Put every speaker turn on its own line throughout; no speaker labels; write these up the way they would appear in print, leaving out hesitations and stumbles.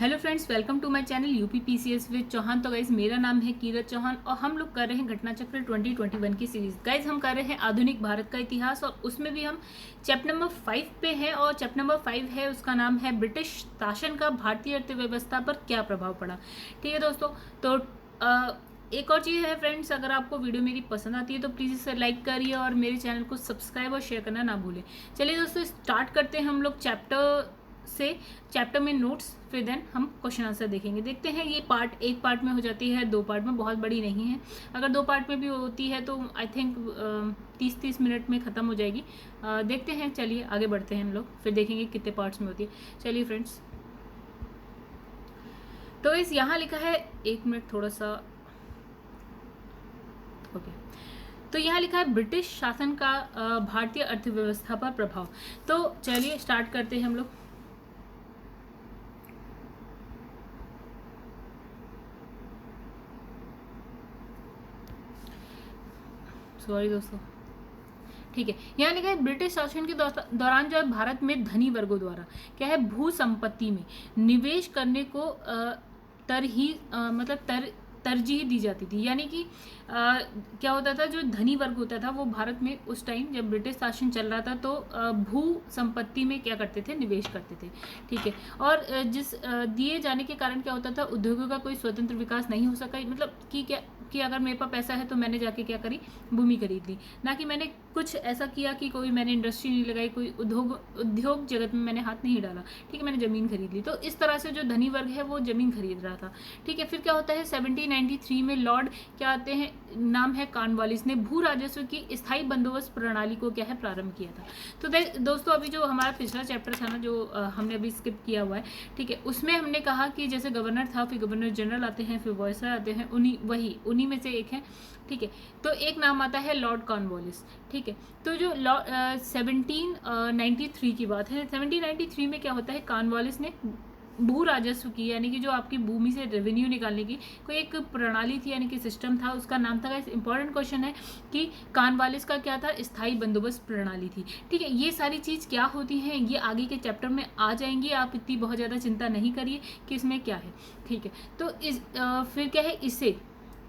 Hello friends, welcome to my channel UPPCS with Chauhan. तो guys मेरा नाम है कीरत चौहान और हम लोग कर रहे हैं घटना चक्र 2021 की सीरीज। गाइज हम कर रहे हैं आधुनिक भारत का इतिहास और उसमें भी हम चैप्टर नंबर 5 पे हैं और चैप्टर नंबर 5 है, उसका नाम है ब्रिटिश शासन का भारतीय अर्थव्यवस्था पर क्या प्रभाव पड़ा। ठीक है दोस्तों, तो एक और चीज़ है फ्रेंड्स, अगर आपको वीडियो मेरी पसंद आती है तो प्लीज़ इसे लाइक करिए और मेरे चैनल को सब्सक्राइब और शेयर करना ना भूलें। चलिए दोस्तों, स्टार्ट करते हैं हम लोग चैप्टर में नोट्स, फिर देन हम क्वेश्चन आंसर देखेंगे। देखते हैं ये पार्ट एक पार्ट में हो जाती है, दो पार्ट में, बहुत बड़ी नहीं है। अगर दो पार्ट में भी होती है तो आई थिंक 30 मिनट में ख़त्म हो जाएगी। देखते हैं, चलिए आगे बढ़ते हैं हम लोग, फिर देखेंगे कितने पार्ट्स में होती है। चलिए फ्रेंड्स, तो इस यहाँ लिखा है, एक मिनट थोड़ा सा, ओके। तो यहाँ लिखा है ब्रिटिश शासन का भारतीय अर्थव्यवस्था पर प्रभाव। तो चलिए स्टार्ट करते हैं हम लोग। सॉरी दोस्तों, ठीक है। यहाँ लिखा है ब्रिटिश शासन के दौरान जो है भारत में धनी वर्गों द्वारा क्या है, भू संपत्ति में निवेश करने को तरजीह दी जाती थी। यानी कि क्या होता था, जो धनी वर्ग होता था वो भारत में उस टाइम जब ब्रिटिश शासन चल रहा था तो भू संपत्ति में क्या करते थे, निवेश करते थे। ठीक है। और जिस दिए जाने के कारण क्या होता था, उद्योगों का कोई स्वतंत्र विकास नहीं हो सका। मतलब कि अगर मेरे पास पैसा है तो मैंने जाके क्या करी, भूमि खरीद ली, ना कि मैंने कुछ ऐसा किया कि कोई मैंने इंडस्ट्री नहीं लगाई, कोई उद्योग जगत में मैंने हाथ नहीं डाला। ठीक है, मैंने ज़मीन खरीद ली। तो इस तरह से जो धनी वर्ग है वो ज़मीन खरीद रहा था। ठीक है। फिर क्या होता है, 1793 में लॉर्ड क्या आते हैं, नाम है कॉर्नवालिस, ने भू राजस्व की स्थायी बंदोबस्त प्रणाली को क्या है, प्रारंभ किया था। तो दोस्तों, अभी जो हमारा पिछला चैप्टर था ना, जो हमने अभी स्किप किया हुआ है, ठीक है, उसमें हमने कहा कि जैसे गवर्नर था, फिर गवर्नर जनरल आते हैं, फिर वॉयसरॉय आते हैं, उन्हीं में से एक है। ठीक है। तो एक नाम आता है लॉर्ड कॉर्नवालिस। ठीक है। तो जो 1793 की बात है, 1793 में क्या होता है, कॉर्नवालिस ने भू राजस्व की, यानी कि जो आपकी भूमि से रेवेन्यू निकालने की कोई एक प्रणाली थी, यानी कि सिस्टम था, उसका नाम था। इंपॉर्टेंट क्वेश्चन है कि कॉर्नवालिस का क्या था, स्थायी बंदोबस्त प्रणाली थी। ठीक है। ये सारी चीज़ क्या होती हैं, ये आगे के चैप्टर में आ जाएंगी, आप इतनी बहुत ज़्यादा चिंता नहीं करिए कि इसमें क्या है। ठीक है। तो फिर क्या है, इसे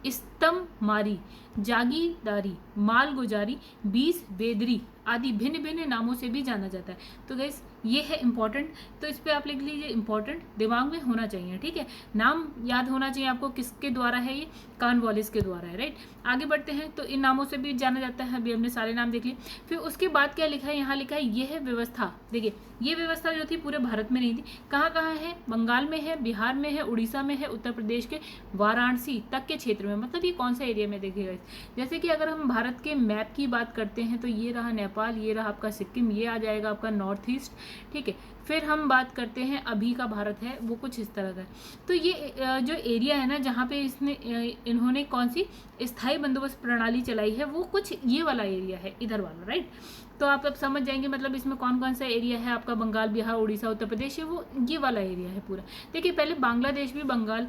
स्तंभमारी, जागीरदारी, मालगुजारी, बीस बेदरी आदि भिन्न भिन्न नामों से भी जाना जाता है। तो गैस ये है इंपॉर्टेंट, तो इस पर आप लिख लीजिए, इंपॉर्टेंट दिमाग में होना चाहिए। ठीक है, नाम याद होना चाहिए आपको, किसके द्वारा है ये, कॉर्नवालिस के द्वारा है। राइट, आगे बढ़ते हैं। तो इन नामों से भी जाना जाता है, अभी हमने सारे नाम देख लिए। फिर उसके बाद क्या लिखा है, यहाँ लिखा है यह है व्यवस्था। देखिए, ये व्यवस्था जो थी पूरे भारत में नहीं थी। कहाँ कहाँ है, बंगाल में है, बिहार में है, उड़ीसा में है, उत्तर प्रदेश के वाराणसी तक के क्षेत्र में। मतलब ये कौन सा एरिया में, देखिएगा, जैसे कि अगर हम भारत के मैप की बात करते हैं तो ये रहा नेपाल, ये रहा आपका सिक्किम, ये आ जाएगा आपका नॉर्थ ईस्ट। ठीक है। फिर हम बात करते हैं अभी का भारत है, वो कुछ इस तरह का है। तो ये जो एरिया है ना, जहाँ पे इन्होंने कौन सी स्थायी बंदोबस्त प्रणाली चलाई है, वो कुछ ये वाला एरिया है, इधर वाला। राइट, तो आप अब समझ जाएंगे, मतलब इसमें कौन कौन सा एरिया है आपका, बंगाल, बिहार, उड़ीसा, उत्तर प्रदेश है, वो ये वाला एरिया है पूरा। देखिए, पहले बांग्लादेश भी बंगाल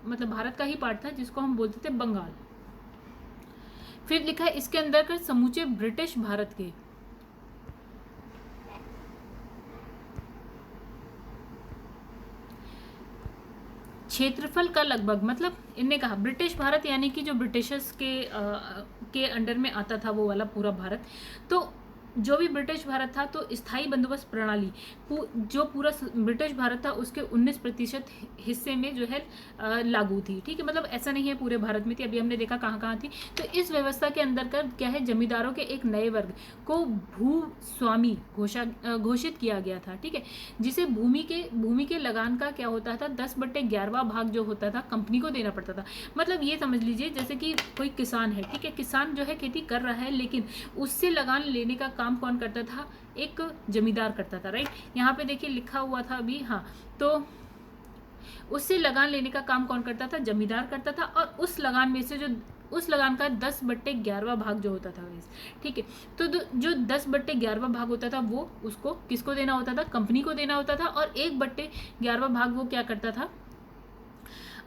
मतलब भारत का ही पार्ट था, जिसको हम बोलते थे बंगाल। फिर लिखा है इसके अंदर कर समूचे ब्रिटिश भारत के क्षेत्रफल का लगभग, मतलब इनने कहा ब्रिटिश भारत यानी कि जो ब्रिटिशर्स के अंडर में आता था वो वाला पूरा भारत। तो जो भी ब्रिटिश भारत था, तो स्थायी बंदोबस्त प्रणाली जो पूरा ब्रिटिश भारत था उसके 19% हिस्से में जो है लागू थी। ठीक है, मतलब ऐसा नहीं है पूरे भारत में थी, अभी हमने देखा कहाँ कहाँ थी। तो इस व्यवस्था के अंदर का क्या है, जमींदारों के एक नए वर्ग को भूस्वामी घोषित किया गया था। ठीक है, जिसे भूमि के लगान का क्या होता था, 10/11 भाग जो होता था कंपनी को देना पड़ता था। मतलब ये समझ लीजिए, जैसे कि कोई किसान है, ठीक है, किसान जो है खेती कर रहा है, लेकिन उससे लगान लेने का काम कौन करता था, एक जमींदार करता था। राइट, यहाँ पे देखिए लिखा हुआ था अभी, हाँ, तो उससे लगान लेने का काम कौन करता था, जमींदार करता था। और उस लगान में से उस लगान का 10/11 भाग जो होता था, ठीक है, तो जो 10/11 भाग होता था वो उसको किसको देना होता था, कंपनी को देना होता था। और 1/11 भाग वो क्या करता था,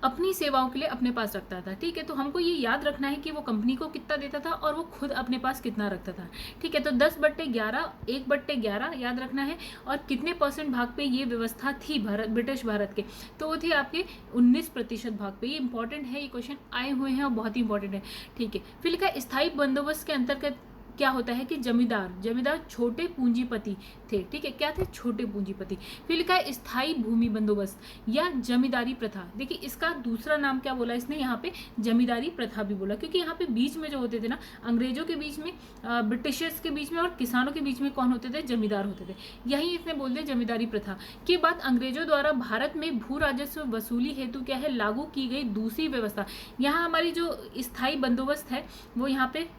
अपनी सेवाओं के लिए अपने पास रखता था। ठीक है, तो हमको ये याद रखना है कि वो कंपनी को कितना देता था और वो खुद अपने पास कितना रखता था। ठीक है, तो 10/11, 1/11 याद रखना है। और कितने % भाग पे ये व्यवस्था थी ब्रिटिश भारत के, तो वो थी आपके 19% भाग पे। ये इंपॉर्टेंट है, ये क्वेश्चन आए हुए हैं और बहुत ही इंपॉर्टेंट है। ठीक है, फिर लिखा है स्थायी बंदोबस्त के अंतर्गत क्या होता है कि जमींदार छोटे पूंजीपति थे। ठीक है, क्या थे? छोटे पूंजीपति। फिर लिखा है स्थायी भूमि बंदोबस्त या जमींदारी प्रथा। देखिए इसका दूसरा नाम क्या बोला इसने यहाँ पे, जमींदारी प्रथा भी बोला, क्योंकि यहाँ पे बीच में जो होते थे ना, अंग्रेजों के बीच में, ब्रिटिशर्स के बीच में और किसानों के बीच में कौन होते थे? जमींदार होते थे। यही इसने बोल दिया जमींदारी प्रथा के बाद अंग्रेजों द्वारा भारत में भू राजस्व वसूली हेतु क्या है? लागू की गई दूसरी व्यवस्था। यहाँ हमारी जो स्थायी बंदोबस्त है वो यहाँ पे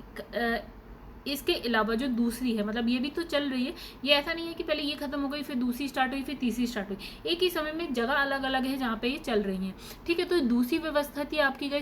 इसके अलावा जो दूसरी है, मतलब ये भी तो चल रही है, ये ऐसा नहीं है कि पहले ये खत्म हो गई फिर दूसरी स्टार्ट हुई फिर तीसरी स्टार्ट हुई, एक ही समय में जगह अलग अलग है जहाँ पे ये चल रही हैं। ठीक है, तो दूसरी व्यवस्था थी आपकी गई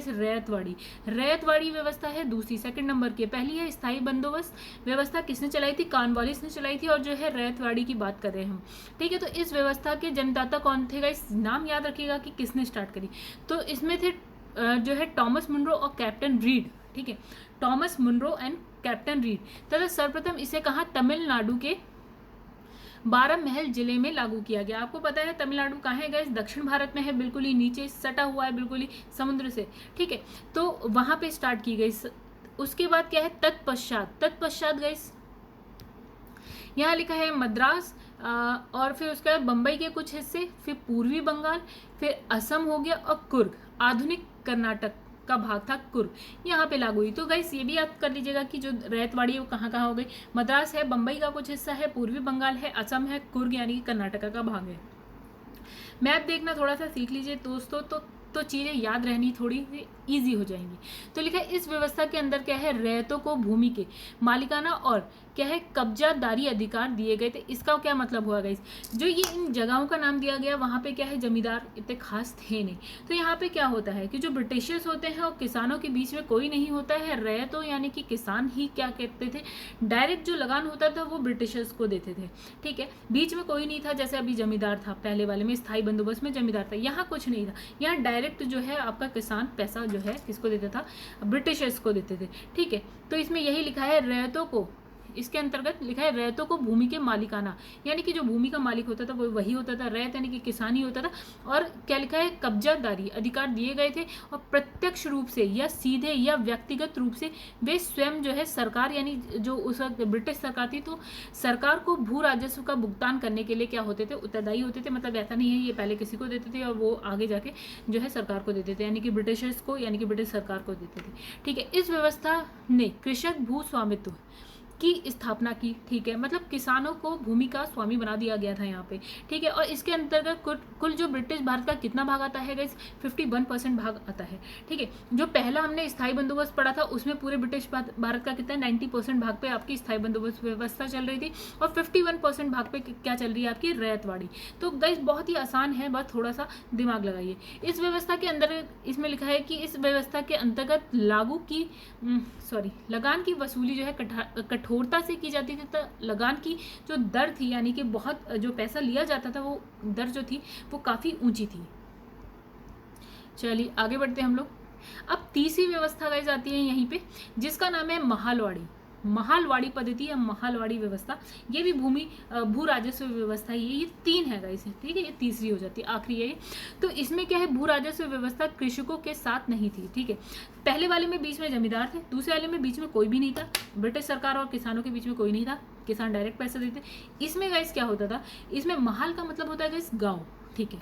रैयतवाड़ी व्यवस्था है दूसरी, सेकंड नंबर की। पहली है स्थायी बंदोबस्त व्यवस्था, किसने चलाई थी? कॉर्नवालिस ने चलाई थी। और जो है रैयतवाड़ी की बात कर रहे हैं हम। ठीक है, तो इस व्यवस्था के जन्मदाता कौन थे गाइस? नाम याद रखिएगा कि किसने स्टार्ट करी। तो इसमें थे जो है टॉमस मुनरो और कैप्टन रीड। ठीक है, Thomas Munro and captain Reid. तथा सर्वप्रथम इसे कहा तमिलनाडु के बारामहल जिले में लागू किया गया। आपको पता है तमिलनाडु कहाँ है गाइस? दक्षिण भारत में है, बिल्कुल ही नीचे सटा हुआ है, बिल्कुल ही समुद्र से। ठीक है, तो वहां पे स्टार्ट की गई। उसके बाद क्या है? तत्पश्चात गाइस यहाँ लिखा है मद्रास, और फिर उसके बाद बम्बई के कुछ हिस्से, फिर पूर्वी बंगाल, फिर असम हो गया और कुर्ग, आधुनिक कर्नाटक का भाग था कुर्ग, यहाँ पे लागू हुई। तो गाइस ये भी याद कर लीजिएगा कि जो रैयतवाड़ी है वो कहाँ कहाँ हो गई। मद्रास है, बम्बई का कुछ हिस्सा है, पूर्वी बंगाल है, असम है, कुर्ग यानी कि कर्नाटका का भाग है। मैप देखना थोड़ा सा सीख लीजिए दोस्तों, तो चीज़ें याद रहनी थोड़ी ईजी हो जाएंगी। तो लिखा है इस व्यवस्था के अंदर क्या है? रैयतों को भूमि के मालिकाना और क्या है? कब्जादारी अधिकार दिए गए थे। इसका क्या मतलब हुआ गाइस? जो ये इन जगहों का नाम दिया गया वहाँ पे क्या है? जमींदार इतने खास थे नहीं। तो यहाँ पे क्या होता है कि जो ब्रिटिशर्स होते हैं और किसानों के बीच में कोई नहीं होता है। रैयतों यानी कि किसान ही क्या कहते थे? डायरेक्ट जो लगान होता था वो ब्रिटिशर्स को देते थे। ठीक है, बीच में कोई नहीं था, जैसे अभी जमींदार था पहले वाले में, स्थायी बंदोबस्त में जमींदार था। यहाँ कुछ नहीं था, यहाँ डायरेक्ट जो है आपका किसान पैसा जो है किसको देता था? ब्रिटिशर्स को देते थे। ठीक है, तो इसमें यही लिखा है रैयतों को, इसके अंतर्गत लिखा है रैयतों को भूमि के मालिकाना, यानी कि जो भूमि का मालिक होता था वो वही होता था, रैयत यानी कि किसान ही होता था। और क्या लिखा है? कब्जादारी अधिकार दिए गए थे और प्रत्यक्ष रूप से या सीधे या व्यक्तिगत रूप से वे स्वयं जो है सरकार, यानी जो उस वक्त ब्रिटिश सरकार थी, तो सरकार को भू राजस्व का भुगतान करने के लिए क्या होते थे? उत्तरदायी होते थे। मतलब ऐसा नहीं है ये पहले किसी को देते थे और वो आगे जाके जो है सरकार को देते थे, यानी कि ब्रिटिशर्स को, यानी कि ब्रिटिश सरकार को देते थे। ठीक है, इस व्यवस्था ने कृषक भू स्वामित्व की स्थापना की। ठीक है, मतलब किसानों को भूमि का स्वामी बना दिया गया था यहाँ पे। ठीक है, और इसके अंतर्गत कुल जो ब्रिटिश भारत का कितना भाग आता है गाइस? 51% भाग आता है। ठीक है, जो पहला हमने स्थायी बंदोबस्त पढ़ा था उसमें पूरे ब्रिटिश भारत का कितना? 90% भाग पे आपकी स्थायी बंदोबस्त व्यवस्था चल रही थी और 51% भाग पे क्या चल रही है? आपकी रैयतवाड़ी। तो गाइस बहुत ही आसान है, बस थोड़ा सा दिमाग लगाइए। इस व्यवस्था के अंदर इसमें लिखा है कि इस व्यवस्था के अंतर्गत लगान की वसूली जो है कठोरता से की जाती थी। तो लगान की जो दर थी, यानी कि बहुत जो पैसा लिया जाता था, वो दर जो थी वो काफ़ी ऊंची थी। चलिए आगे बढ़ते हैं हम लोग। अब तीसरी व्यवस्था गाइस आती है यहीं पे, जिसका नाम है महालवाड़ी पद्धति या महालवाड़ी व्यवस्था। ये भी भू राजस्व व्यवस्था ही है। ये 3 है गाइस। ठीक है, ये तीसरी हो जाती है, आखिरी है ये। तो इसमें क्या है? भू राजस्व व्यवस्था कृषकों के साथ नहीं थी। ठीक है, पहले वाले में बीच में जमींदार थे, दूसरे वाले में बीच में कोई भी नहीं था, ब्रिटिश सरकार और किसानों के बीच में कोई नहीं था, किसान डायरेक्ट पैसा देते। इसमें गाइस क्या होता था? इसमें महाल का मतलब होता है गाइस गाँव। ठीक है,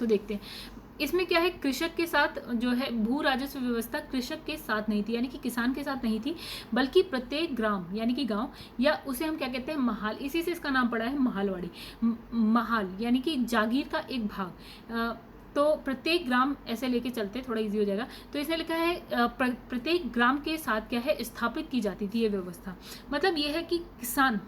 तो देखते हैं इसमें क्या है? कृषक के साथ जो है भू राजस्व व्यवस्था कृषक के साथ नहीं थी, यानी कि किसान के साथ नहीं थी, बल्कि प्रत्येक ग्राम यानी कि गांव, या उसे हम क्या कहते हैं? महाल। इसी से इसका नाम पड़ा है महालवाड़ी। महाल यानी कि जागीर का एक भाग। तो प्रत्येक ग्राम ऐसे लेके चलते, थोड़ा इजी हो जाएगा। तो इसने लिखा है प्रत्येक ग्राम के साथ क्या है? स्थापित की जाती थी ये व्यवस्था। मतलब ये है कि किसान,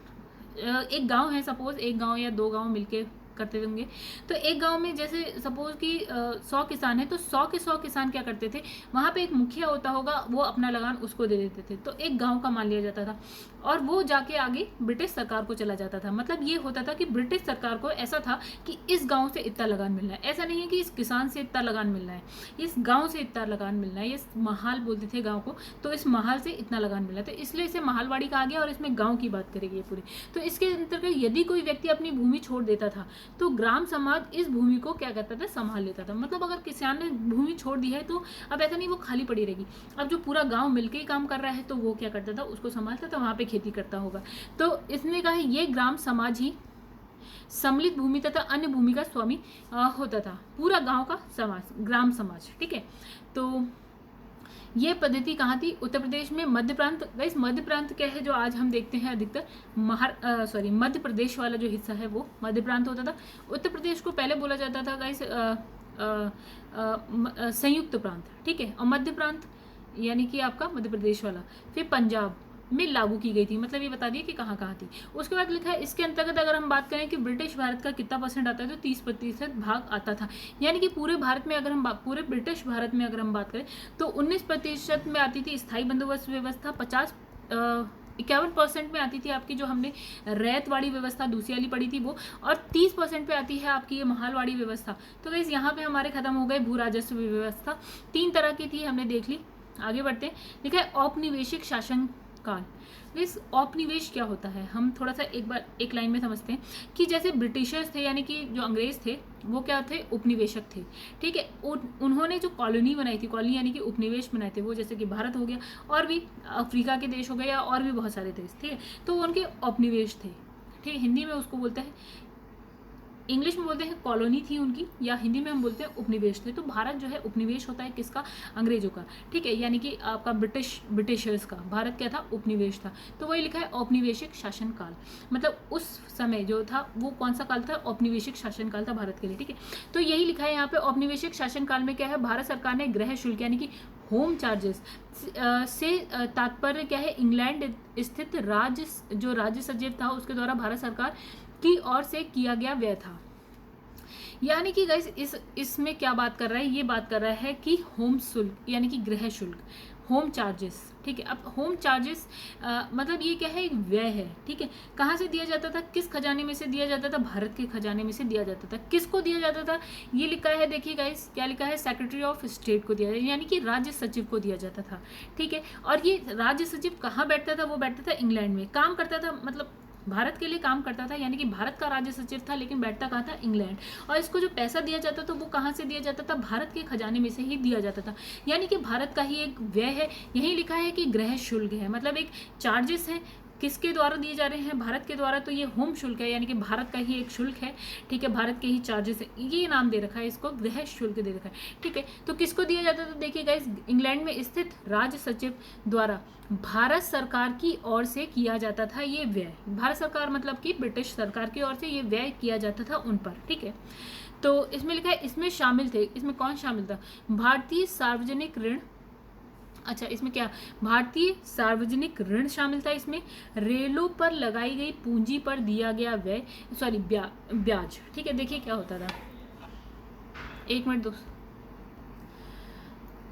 एक गाँव है, सपोज एक गाँव या 2 गाँव मिलके करते होंगे, तो एक गांव में जैसे सपोज कि 100 किसान है, तो 100 के 100 किसान क्या करते थे? वहां पे एक मुखिया होता होगा, वो अपना लगान उसको दे देते थे, तो एक गांव का मान लिया जाता था। और वो जाके आगे ब्रिटिश सरकार को चला जाता था। मतलब ये होता था कि ब्रिटिश सरकार को ऐसा था कि इस गांव से इतना लगान मिलना है, ऐसा नहीं है कि इस किसान से इतना लगान मिलना है, इस गांव से इतना लगान मिलना है, ये महाल बोलते थे गांव को, तो इस महाल से इतना लगान मिलना है, तो इसलिए इसे महालवाड़ी कहा गया। और इसमें गाँव की बात करेगी ये पूरी। तो इसके अंतर्गत यदि कोई व्यक्ति अपनी भूमि छोड़ देता था तो ग्राम समाज इस भूमि को क्या करता था, संभाल लेता था। मतलब अगर किसान ने भूमि छोड़ दी है तो अब ऐसा नहीं वो खाली पड़ी रहेगी, अब जो पूरा गांव मिलके ही काम कर रहा है तो वो क्या करता था, उसको संभालता था, वहां पे खेती करता होगा। तो इसने कहा ये ग्राम समाज ही सम्मिलित भूमि तथा अन्य भूमि का स्वामी होता था, पूरा गांव का समाज, ग्राम समाज। ठीक है, तो ये पद्धति कहाँ थी, उत्तर प्रदेश में, मध्य प्रांत। गाइस मध्य प्रांत क्या है, जो आज हम देखते हैं अधिकतर मध्य प्रदेश वाला जो हिस्सा है वो मध्य प्रांत होता था। उत्तर प्रदेश को पहले बोला जाता था गाइस संयुक्त प्रांत। ठीक है, और मध्य प्रांत यानी कि आपका मध्य प्रदेश वाला फिर पंजाब में लागू की गई थी। मतलब ये बता दिए कि कहाँ कहाँ थी। उसके बाद लिखा है इसके अंतर्गत अगर हम बात करें कि ब्रिटिश भारत का कितना परसेंट आता है, तो 30% भाग आता था। यानी कि पूरे भारत में अगर हम पूरे ब्रिटिश भारत में अगर हम बात करें तो 19% में आती थी स्थायी बंदोबस्त व्यवस्था, 51% में आती थी आपकी जो हमने रैयतवाड़ी व्यवस्था दूसरी वाली पढ़ी थी वो, और 30% पे आती है आपकी ये महालवाड़ी व्यवस्था। तो गाइस यहाँ पे हमारे खत्म हो गए भू राजस्व व्यवस्था। 3 तरह की थी, हमने देख ली। आगे बढ़ते हैं। लिखा है औपनिवेशिक शासन काल। इस औपनिवेश क्या होता है, हम थोड़ा सा एक बार एक लाइन में समझते हैं कि जैसे ब्रिटिशर्स थे यानी कि जो अंग्रेज थे वो क्या थे, उपनिवेशक थे। ठीक है, उन्होंने जो कॉलोनी बनाई थी, कॉलोनी यानी कि उपनिवेश बनाए थे, वो जैसे कि भारत हो गया और भी अफ्रीका के देश हो गए या और भी बहुत सारे देश। ठीक है, तो उनके औपनिवेश थे। ठीक है, हिंदी में उसको बोलते हैं, इंग्लिश में बोलते हैं कॉलोनी थी उनकी, या हिंदी में हम बोलते हैं उपनिवेश थे। तो भारत जो है उपनिवेश होता है किसका, अंग्रेजों का। ठीक है, यानी कि आपका ब्रिटिशर्स का। भारत क्या था, उपनिवेश था। तो वही लिखा है औपनिवेशिक शासन काल। मतलब उस समय जो था वो कौन सा काल था, औपनिवेशिक शासन काल था भारत के लिए। ठीक है, तो यही लिखा है यहाँ पे औपनिवेशिक शासन काल में क्या है, भारत सरकार ने गृह शुल्क यानी कि होम चार्जेस से तात्पर्य क्या है, इंग्लैंड स्थित राज्य सचिव था उसके द्वारा भारत सरकार की ओर से किया गया व्यय था। यानी कि गाइस इसमें क्या बात कर रहा है, ये बात कर रहा है कि होम शुल्क यानी कि गृह शुल्क, होम चार्जेस। ठीक है, अब होम चार्जेस मतलब ये क्या है, एक व्यय है। ठीक है, कहाँ से दिया जाता था, किस खजाने में से दिया जाता था, भारत के खजाने में से दिया जाता था। किसको दिया जाता था, ये लिखा है, देखिए गाइस क्या लिखा है, सेक्रेटरी ऑफ स्टेट को दिया जाता, यानी कि राज्य सचिव को दिया जाता था। ठीक है, और ये राज्य सचिव कहाँ बैठता था, वो बैठता था इंग्लैंड में, काम करता था, मतलब भारत के लिए काम करता था, यानी कि भारत का राज्य सचिव था, लेकिन बैठता कहाँ था, इंग्लैंड। और इसको जो पैसा दिया जाता था वो कहाँ से दिया जाता था, भारत के खजाने में से ही दिया जाता था। यानी कि भारत का ही एक व्यय है। यही लिखा है कि गृह शुल्क है, मतलब एक चार्जेस है, किसके द्वारा दिए जा रहे हैं, भारत के द्वारा। तो ये होम शुल्क है, यानी कि भारत का ही एक शुल्क है। ठीक है, भारत के ही चार्जेस है, ये नाम दे रखा है इसको, गृह शुल्क दे रखा है। ठीक है, तो किसको दिया जाता था, देखिए गाइस, इंग्लैंड में स्थित राज्य सचिव द्वारा भारत सरकार की ओर से किया जाता था ये व्यय। भारत सरकार मतलब कि ब्रिटिश सरकार की ओर से ये व्यय किया जाता था उन पर। ठीक है, तो इसमें लिखा है, इसमें शामिल थे, इसमें कौन शामिल था, भारतीय सार्वजनिक ऋण। अच्छा, इसमें क्या, भारतीय सार्वजनिक ऋण शामिल था। इसमें रेलों पर लगाई गई पूंजी पर दिया गया व्यय, सॉरी ब्याज। ठीक है, देखिए क्या होता था, एक मिनट दोस्तों।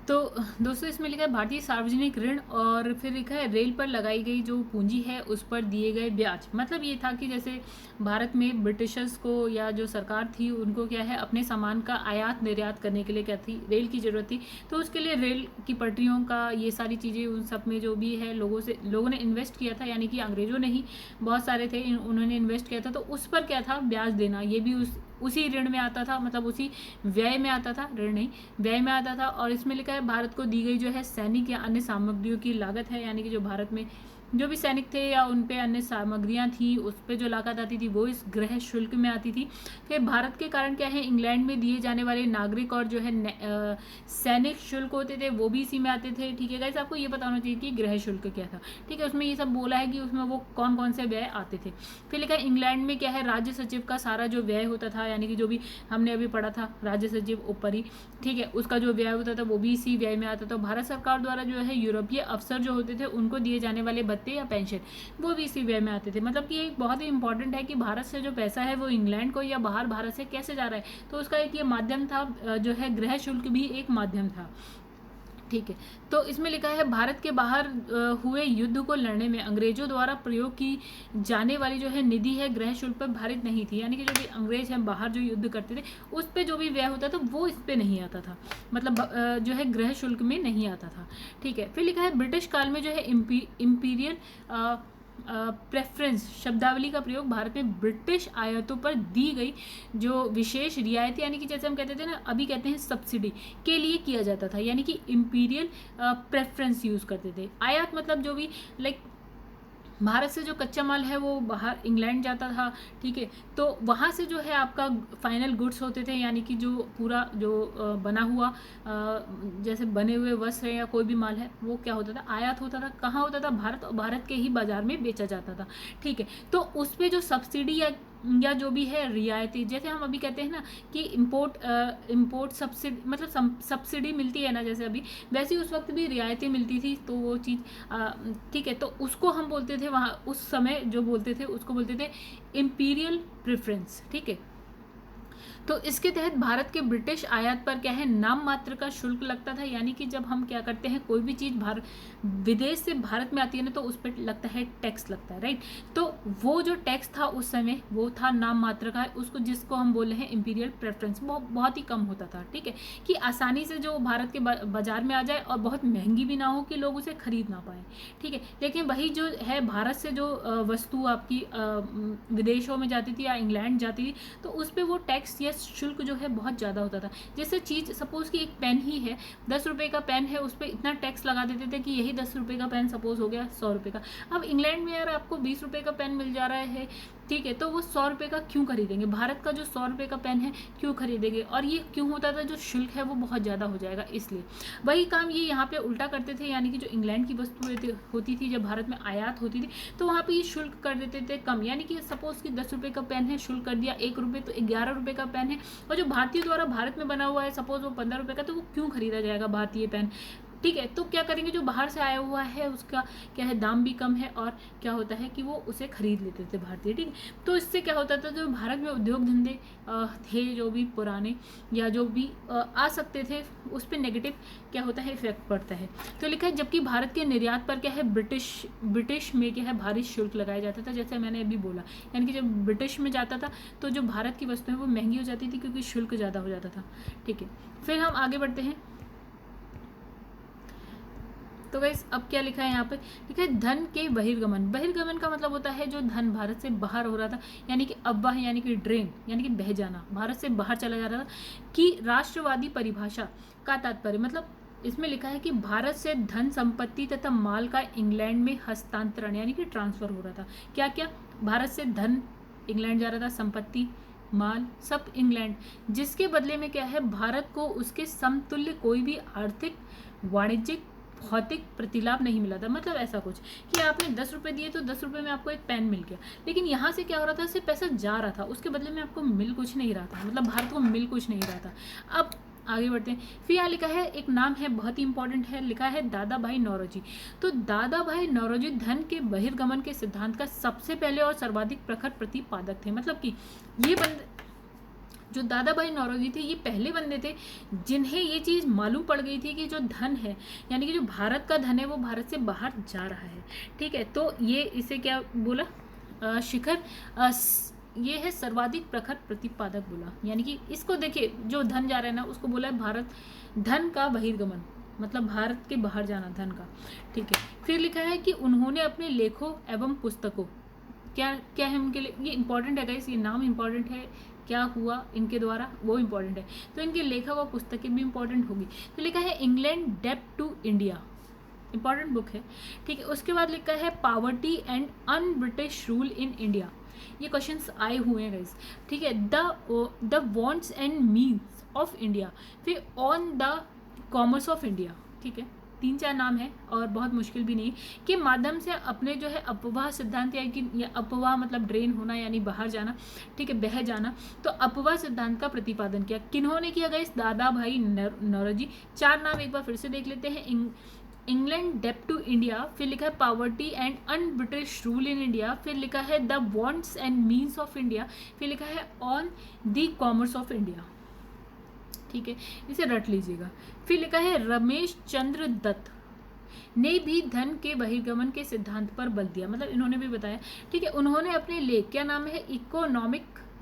तो दोस्तों इसमें लिखा है भारतीय सार्वजनिक ऋण, और फिर लिखा है रेल पर लगाई गई जो पूंजी है उस पर दिए गए ब्याज। मतलब ये था कि जैसे भारत में ब्रिटिशर्स को या जो सरकार थी उनको क्या है, अपने सामान का आयात निर्यात करने के लिए क्या थी, रेल की ज़रूरत थी। तो उसके लिए रेल की पटरियों का, ये सारी चीज़ें, उन सब में जो भी है लोगों ने इन्वेस्ट किया था, यानी कि अंग्रेजों ने ही, बहुत सारे थे, उन्होंने इन्वेस्ट किया था। तो उस पर क्या था, ब्याज देना, ये भी उसी ऋण में आता था, मतलब उसी व्यय में आता था, ऋण नहीं व्यय में आता था। और इसमें लिखा है भारत को दी गई जो है सैनिक या अन्य सामग्रियों की लागत है, यानी कि जो भारत में जो भी सैनिक थे या उन पे अन्य सामग्रियां थी उस पे जो लागत आती थी वो इस गृह शुल्क में आती थी। फिर भारत के कारण क्या है, इंग्लैंड में दिए जाने वाले नागरिक और जो है सैनिक शुल्क होते थे वो भी इसी में आते थे। ठीक है गाइस, आपको ये पता होना चाहिए कि गृह शुल्क क्या था। ठीक है, उसमें ये सब बोला है कि उसमें वो कौन कौन से व्यय आते थे। फिर लिखा है इंग्लैंड में क्या है, राज्य सचिव का सारा जो व्यय होता था, यानी कि जो भी हमने अभी पढ़ा था राज्य सचिव ऊपर ही, ठीक है, उसका जो व्यय होता था वो भी इसी व्यय में आता था। भारत सरकार द्वारा जो है यूरोपीय अफसर जो होते थे उनको दिए जाने वाले भत्ते या पेंशन वो भी इसी व्यय में आते थे। मतलब कि एक बहुत ही इंपॉर्टेंट है कि भारत से जो पैसा है वो इंग्लैंड को या बाहर भारत से कैसे जा रहा है, तो उसका एक ये माध्यम था, जो है गृह शुल्क भी एक माध्यम था। ठीक है। तो इसमें लिखा है भारत के बाहर हुए युद्ध को लड़ने में अंग्रेजों द्वारा प्रयोग की जाने वाली जो है निधि है गृह शुल्क पर भारित नहीं थी, यानी कि जो भी अंग्रेज हैं बाहर जो युद्ध करते थे उस पर जो भी व्यय होता था वो इस पे नहीं आता था, मतलब जो है गृह शुल्क में नहीं आता था। ठीक है। फिर लिखा है ब्रिटिश काल में जो है इम्पीरियल प्रेफरेंस शब्दावली का प्रयोग भारत में ब्रिटिश आयातों पर दी गई जो विशेष रियायत, यानी कि जैसे हम कहते थे ना, अभी कहते हैं सब्सिडी, के लिए किया जाता था, यानी कि इम्पीरियल प्रेफरेंस यूज़ करते थे। आयात मतलब जो भी लाइक भारत से जो कच्चा माल है वो बाहर इंग्लैंड जाता था। ठीक है। तो वहाँ से जो है आपका फाइनल गुड्स होते थे, यानी कि जो पूरा जो बना हुआ जैसे बने हुए वस्त्र है या कोई भी माल है वो क्या होता था, आयात होता था। कहाँ होता था, भारत, और भारत के ही बाजार में बेचा जाता था। ठीक है। तो उस पर जो सब्सिडी या जो भी है रियायती, जैसे हम अभी कहते हैं ना कि इम्पोर्ट सब्सिडी, मतलब सब्सिडी मिलती है ना जैसे अभी, वैसे ही उस वक्त भी रियायतें मिलती थी। तो वो चीज़ ठीक है, तो उसको हम बोलते थे वहाँ उस समय जो बोलते थे उसको बोलते थे इम्पीरियल प्रेफरेंस। ठीक है। तो इसके तहत भारत के ब्रिटिश आयात पर क्या है, नाम मात्र का शुल्क लगता था, यानी कि जब हम क्या करते हैं कोई भी चीज़ विदेश से भारत में आती है ना तो उस पर लगता है टैक्स लगता है, राइट। तो वो जो टैक्स था उस समय वो था नाम मात्र का, उसको जिसको हम बोल रहे हैं इम्पीरियल प्रेफरेंस, बहुत ही कम होता था। ठीक है, कि आसानी से जो भारत के बाजार में आ जाए और बहुत महंगी भी ना हो कि लोग उसे खरीद ना पाए। ठीक है। लेकिन वही जो है भारत से जो वस्तु आपकी विदेशों में जाती थी या इंग्लैंड जाती थी तो उस पर वो टैक्स या शुल्क जो है बहुत ज़्यादा होता था। जैसे चीज़ सपोज़ कि एक पेन ही है, 10 रुपये का पेन है, उस पर इतना टैक्स लगा देते थे कि यही 10 रुपये का पेन सपोज़ हो गया 100 रुपये का। अब इंग्लैंड में यार आपको 20 रुपये का पेन मिल जा रहा है, ठीक है, तो वो 100 रुपये का क्यों खरीदेंगे, भारत का जो 100 रुपये का पेन है क्यों खरीदेंगे। और ये क्यों होता था, जो शुल्क है वो बहुत ज़्यादा हो जाएगा इसलिए। वही काम ये यहाँ पे उल्टा करते थे, यानी कि जो इंग्लैंड की वस्तुएं होती थी जब भारत में आयात होती थी तो वहाँ पे ये शुल्क कर देते थे कम, यानी कि सपोज़ कि 10 रुपये का पेन है, शुल्क कर दिया 1 रुपये, तो 11 रुपये का पेन है। और जो भारतीय द्वारा भारत में बना हुआ है सपोज़ वो 15 रुपये का, तो वो क्यों खरीदा जाएगा भारतीय पेन। ठीक है। तो क्या करेंगे, जो बाहर से आया हुआ है उसका क्या है, दाम भी कम है और क्या होता है कि वो उसे खरीद लेते थे भारतीय। ठीक है। तो इससे क्या होता था, जो भारत में उद्योग धंधे थे जो भी पुराने या जो भी आ सकते थे उस पर नेगेटिव क्या होता है, इफेक्ट पड़ता है। तो लिखा है जबकि भारत के निर्यात पर क्या है ब्रिटिश में क्या है भारी शुल्क लगाया जाता था, जैसे मैंने अभी बोला, यानी कि जब ब्रिटिश में जाता था तो जो भारत की वस्तुएं वो महंगी हो जाती थी क्योंकि शुल्क ज़्यादा हो जाता था। ठीक है। फिर हम आगे बढ़ते हैं। तो गाइस अब क्या लिखा है यहाँ पे, लिखा है धन के बहिर्गमन का मतलब होता है जो धन भारत से बाहर हो रहा था, यानी कि अफवाह, यानी कि ड्रेन, यानी कि बह जाना, भारत से बाहर चला जा रहा था। कि राष्ट्रवादी परिभाषा का तात्पर्य, मतलब इसमें लिखा है कि भारत से धन संपत्ति तथा माल का इंग्लैंड में हस्तांतरण, यानी कि ट्रांसफर हो रहा था। क्या क्या, भारत से धन इंग्लैंड जा रहा था, संपत्ति, माल, सब इंग्लैंड, जिसके बदले में क्या है भारत को उसके समतुल्य कोई भी आर्थिक, वाणिज्यिक, भौतिक प्रतिलाभ नहीं मिला था। मतलब ऐसा कुछ कि आपने 10 रुपये दिए तो 10 रुपये में आपको एक पेन मिल गया, लेकिन यहाँ से क्या हो रहा था, सिर्फ पैसा जा रहा था, उसके बदले में आपको मिल कुछ नहीं रहा था, मतलब भारत को मिल कुछ नहीं रहा था। अब आगे बढ़ते हैं। फिर यहाँ लिखा है एक नाम है बहुत ही इंपॉर्टेंट है, लिखा है दादा भाई नौरोजी। तो दादा भाई नौरोजी धन के बहिर्गमन के सिद्धांत का सबसे पहले और सर्वाधिक प्रखर प्रतिपादक थे। मतलब कि ये बंदे जो दादा भाई नौरोजी थे ये पहले बंदे थे जिन्हें ये चीज़ मालूम पड़ गई थी कि जो धन है, यानी कि जो भारत का धन है वो भारत से बाहर जा रहा है। ठीक है। तो ये इसे क्या बोला, शिखर ये है सर्वाधिक प्रखर प्रतिपादक बोला, यानी कि इसको देखिए जो धन जा रहा है ना उसको बोला है भारत धन का बहिर्गमन, मतलब भारत के बाहर जाना धन का। ठीक है। फिर लिखा है कि उन्होंने अपने लेखों एवं पुस्तकों, क्या क्या है उनके लिए, ये इंपॉर्टेंट है गाइस, ये नाम इंपॉर्टेंट है, क्या हुआ इनके द्वारा वो इम्पॉर्टेंट है, तो इनके लेखा व पुस्तकें भी इंपॉर्टेंट होगी। तो लिखा है इंग्लैंड डेब्ट टू इंडिया, इंपॉर्टेंट बुक है। ठीक है। उसके बाद लिखा है poverty and un British rule in India, ये क्वेश्चंस आए हुए हैं गाइस। ठीक है। The wants and means of India, फिर on the commerce of India. ठीक है। 3-4 नाम है और बहुत मुश्किल भी नहीं, के माध्यम से अपने जो है अपवाह सिद्धांत, या अपवाह मतलब ड्रेन होना यानी बाहर जाना, ठीक है, बह जाना, तो अपवाह सिद्धांत का प्रतिपादन किया। किन्होंने किया गाइस, दादा भाई नौरोजी। 4 नाम एक बार फिर से देख लेते हैं, इंग्लैंड डेब्ट टू इंडिया, फिर लिखा है poverty and un British rule in India, फिर लिखा है the wants and means of India, फिर लिखा है on the commerce of India. ठीक है, इसे रट लीजिएगा। फिर लिखा है रमेश चंद्र दत्त ने भी धन के बहिर्गमन के सिद्धांत पर बल दिया, मतलब इन्होंने भी बताया। ठीक है, उन्होंने अपने लेख, क्या नाम है,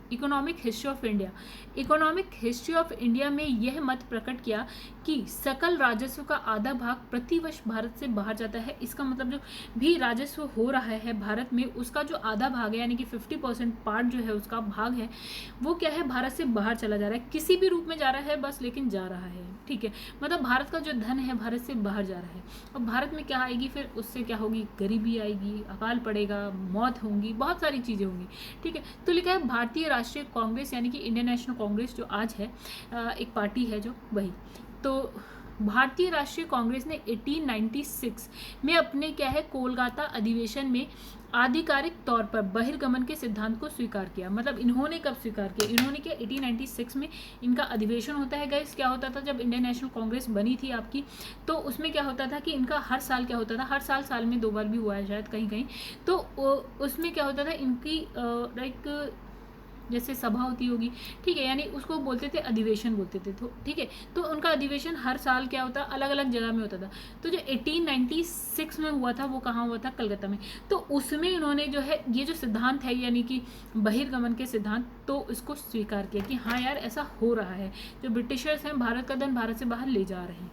economic history of India, economic history of India में यह मत प्रकट किया कि सकल राजस्व का आधा भाग प्रतिवर्ष भारत से बाहर जाता है। इसका मतलब जो भी राजस्व हो रहा है भारत में, उसका जो आधा भाग है, यानी कि 50% पार्ट जो है, उसका भाग है, वो क्या है, भारत से बाहर चला जा रहा है, किसी भी रूप में जा रहा है बस, लेकिन जा रहा है। ठीक है, मतलब भारत का जो धन है भारत से बाहर जा रहा है। और भारत में क्या आएगी फिर, उससे क्या होगी, गरीबी आएगी, अकाल पड़ेगा, मौत होंगी, बहुत सारी चीज़ें होंगी। ठीक है, तो लिखा है भारतीय राष्ट्रीय कांग्रेस, यानी कि इंडियन नेशनल कांग्रेस जो आज है, एक पार्टी है जो, वही। तो भारतीय राष्ट्रीय कांग्रेस ने 1896 में अपने क्या है, कोलकाता अधिवेशन में आधिकारिक तौर पर बहिर्गमन के सिद्धांत को स्वीकार किया। मतलब इन्होंने कब स्वीकार किया, इन्होंने किया 1896 में। इनका अधिवेशन होता है गाइस, क्या होता था जब इंडियन नेशनल कांग्रेस बनी थी आपकी, तो उसमें क्या होता था कि इनका हर साल क्या होता था, हर साल में 2 बार भी हुआ है शायद कहीं कहीं, तो उसमें क्या होता था, इनकी लाइक जैसे सभा होती होगी, ठीक है, यानी उसको बोलते थे अधिवेशन बोलते थे। तो ठीक है, तो उनका अधिवेशन हर साल क्या होता, अलग अलग जगह में होता था। तो जो 1896 में हुआ था वो कहाँ हुआ था, कलकत्ता में। तो उसमें इन्होंने जो है ये जो सिद्धांत है, यानी कि बहिर्गमन के सिद्धांत, तो इसको स्वीकार किया कि हाँ यार ऐसा हो रहा है, जो ब्रिटिशर्स हैं भारत का धन भारत से बाहर ले जा रहे हैं।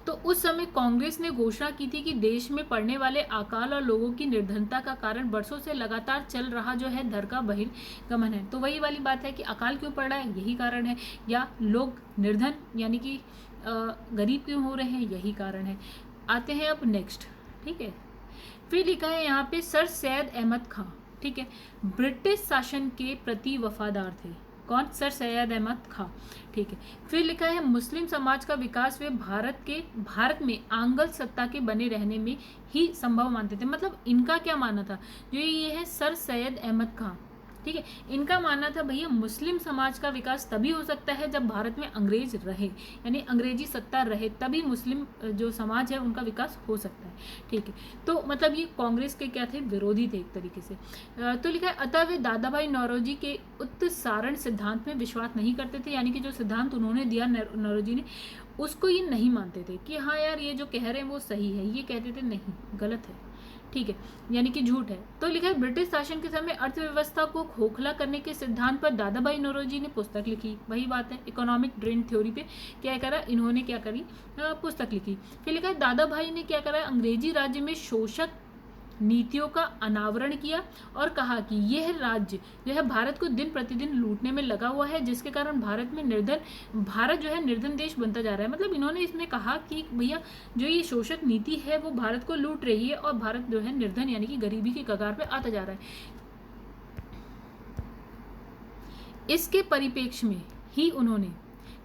तो उस समय कांग्रेस ने घोषणा की थी कि देश में पड़ने वाले अकाल और लोगों की निर्धनता का कारण वर्षों से लगातार चल रहा जो है धन का बहिर्गमन है। तो वही वाली बात है कि अकाल क्यों पड़ रहा है, यही कारण है, या लोग निर्धन यानी कि गरीब क्यों हो रहे हैं, यही कारण है। आते हैं अब नेक्स्ट। ठीक है, फिर लिखा है यहाँ पे सर सैयद अहमद खां, ठीक है, ब्रिटिश शासन के प्रति वफादार थे। कौन, सर सैयद अहमद खां। ठीक है, फिर लिखा है मुस्लिम समाज का विकास वे भारत में आंग्ल सत्ता के बने रहने में ही संभव मानते थे। मतलब इनका क्या मानना था, जो ये है सर सैयद अहमद खां, ठीक है, इनका मानना था भैया मुस्लिम समाज का विकास तभी हो सकता है जब भारत में अंग्रेज रहे, यानी अंग्रेजी सत्ता रहे, तभी मुस्लिम जो समाज है उनका विकास हो सकता है। ठीक है, तो मतलब ये कांग्रेस के क्या थे, विरोधी थे एक तरीके से। तो लिखा है अतः वे दादा भाई नौरोजी के उत्सारण सिद्धांत में विश्वास नहीं करते थे, यानी कि जो सिद्धांत उन्होंने दिया नौरोजी ने, उसको ये नहीं मानते थे कि हाँ यार ये जो कह रहे हैं वो सही है, ये कहते थे नहीं गलत है। ठीक है, यानी कि झूठ है। तो लिखा है ब्रिटिश शासन के समय अर्थव्यवस्था को खोखला करने के सिद्धांत पर दादा भाई नौरोजी ने पुस्तक लिखी। वही बात है, इकोनॉमिक ड्रेन थ्योरी पे क्या करा इन्होंने, क्या करी, पुस्तक लिखी। फिर लिखा है दादा भाई ने क्या करा, अंग्रेजी राज्य में शोषक नीतियों का अनावरण किया और कहा कि यह राज्य जो है भारत को दिन प्रतिदिन लूटने में लगा हुआ है, जिसके कारण भारत जो है निर्धन देश बनता जा रहा है। मतलब इन्होंने इसमें कहा कि भैया जो ये शोषक नीति है वो भारत को लूट रही है और भारत जो है निर्धन यानी कि गरीबी की कगार पे आता जा रहा है। इसके परिप्रेक्ष्य में ही उन्होंने,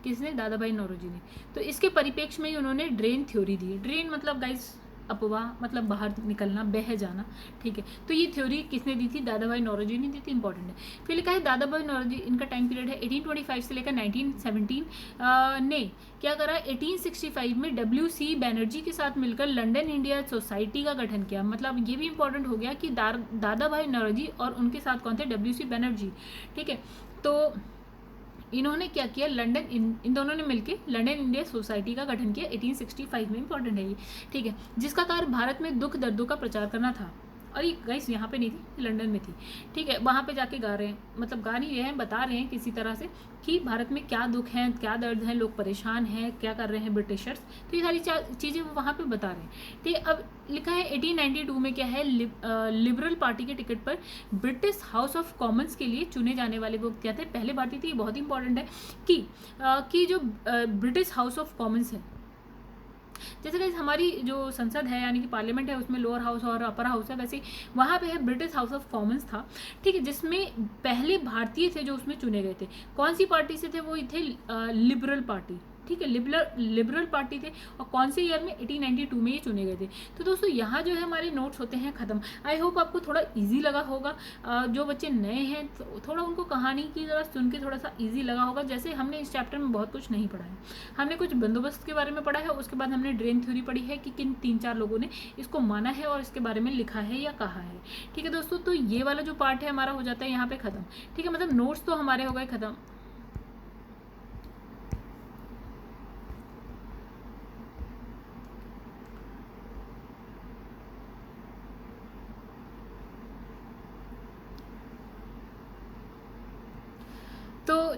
किसने, दादा भाई नौरोजी ने, तो इसके परिप्रेक्ष्य में ही उन्होंने ड्रेन थ्योरी दी। ड्रेन मतलब गाइस अपवाह, मतलब बाहर निकलना, बह जाना। ठीक है, तो ये थ्योरी किसने दी थी, दादा भाई नौरोजी ने दी थी, इंपॉर्टेंट है। फिर लिखा है दादा भाई नौरोजी, इनका टाइम पीरियड है 1825 से लेकर 1917। ने क्या करा, 1865 में WC बैनर्जी के साथ मिलकर लंदन इंडिया सोसाइटी का गठन किया। मतलब ये भी इंपॉर्टेंट हो गया कि दादा भाई नौरोजी और उनके साथ कौन थे, WC बैनर्जी। ठीक है, तो इन्होंने क्या किया, इन दोनों ने मिलकर लंदन इंडिया सोसाइटी का गठन किया 1865 में, इंपॉर्टेंट है ये। ठीक है, जिसका कार्य भारत में दुख दर्दों का प्रचार करना था। और ये गाइस यहाँ पे नहीं थी, लंदन में थी। ठीक है, वहाँ पे जाके गा रहे हैं, मतलब गा नहीं रहे हैं, बता रहे हैं किसी तरह से कि भारत में क्या दुख है, क्या दर्द है, लोग परेशान हैं, क्या कर रहे हैं ब्रिटिशर्स, तो ये सारी चीज़ें वो वहाँ पे बता रहे हैं। ठीक है, अब लिखा है 1892 में क्या है, लिबरल पार्टी के टिकट पर ब्रिटिश हाउस ऑफ कॉमन्स के लिए चुने जाने वाले वो क्या थे, पहले भारतीय थे। ये बहुत इंपॉर्टेंट है कि जो ब्रिटिश हाउस ऑफ कॉमन्स है, जैसे कि हमारी जो संसद है यानी कि पार्लियामेंट है, उसमें लोअर हाउस और अपर हाउस है, वैसे वहाँ पे है ब्रिटिश हाउस ऑफ कॉमन्स था। ठीक है, जिसमें पहले भारतीय थे जो उसमें चुने गए थे। कौन सी पार्टी से थे, वो थे लिबरल पार्टी। ठीक है, लिबरल पार्टी थे, और कौन से ईयर में, 1892 में ये चुने गए थे। तो दोस्तों यहाँ जो है हमारे नोट्स होते हैं ख़त्म। आई होप आपको थोड़ा इजी लगा होगा। जो बच्चे नए हैं तो थोड़ा उनको कहानी की ज़रा सुन के थोड़ा सा इजी लगा होगा। जैसे हमने इस चैप्टर में बहुत कुछ नहीं पढ़ा है, हमने कुछ बंदोबस्त के बारे में पढ़ा है, उसके बाद हमने ड्रेन थ्योरी पढ़ी है कि किन 3-4 लोगों ने इसको माना है और इसके बारे में लिखा है या कहा है। ठीक है दोस्तों, तो ये वाला जो पार्ट है हमारा हो जाता है यहाँ पे ख़त्म। ठीक है, मतलब नोट्स तो हमारे हो गए ख़त्म।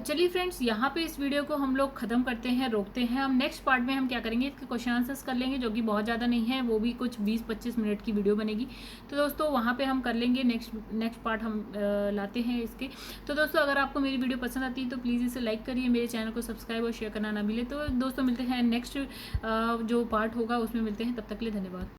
चलिए फ्रेंड्स, यहाँ पे इस वीडियो को हम लोग ख़त्म करते हैं, रोकते हैं। हम नेक्स्ट पार्ट में हम क्या करेंगे, इसके क्वेश्चन आंसर्स कर लेंगे, जो कि बहुत ज़्यादा नहीं है, वो भी कुछ 20-25 मिनट की वीडियो बनेगी। तो दोस्तों वहाँ पे हम कर लेंगे, नेक्स्ट पार्ट हम लाते हैं इसके। तो दोस्तों अगर आपको मेरी वीडियो पसंद आती है तो प्लीज़ इसे लाइक करिए, मेरे चैनल को सब्सक्राइब और शेयर करना ना भूलिए। तो दोस्तों मिलते हैं नेक्स्ट जो पार्ट होगा उसमें मिलते हैं, तब तक के लिए धन्यवाद।